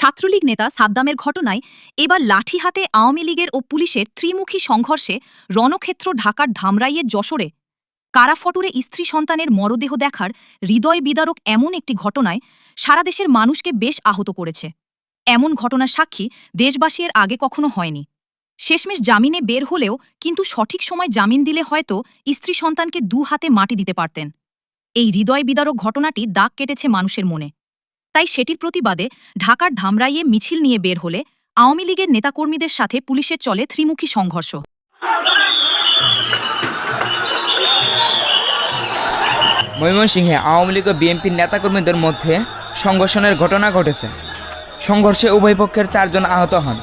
ছাত্রলীগ নেতা সাদ্দামের ঘটনায় এবার লাঠি হাতে আওয়ামী লীগের ও পুলিশের ত্রিমুখী সংঘর্ষে রণক্ষেত্র ঢাকার ধামরাইয়ের যশোরে কারাফটুরে স্ত্রী সন্তানের মরদেহ দেখার হৃদয় বিদারক এমন একটি ঘটনায় সারা দেশের মানুষকে বেশ আহত করেছে। এমন ঘটনার সাক্ষী দেশবাসী এর আগে কখনো হয়নি। শেষমেশ জামিনে বের হলেও কিন্তু সঠিক সময় জামিন দিলে হয়তো স্ত্রী সন্তানকে দু হাতে মাটি দিতে পারতেন। এই হৃদয় বিদারক ঘটনাটি দাগ কেটেছে মানুষের মনে। তাই সেটির প্রতিবাদে ঢাকার ধামরাইয়ে মিছিল নিয়ে বের হলে আওয়ামী লীগের নেতাকর্মীদের সাথে পুলিশের চলে ত্রিমুখী সংঘর্ষ। ময়মনসিংহে আওয়ামী লীগ ও বিএনপির নেতাকর্মীদের মধ্যে সংঘর্ষণের ঘটনা ঘটেছে। সংঘর্ষে উভয় পক্ষের 4 জন আহত হন।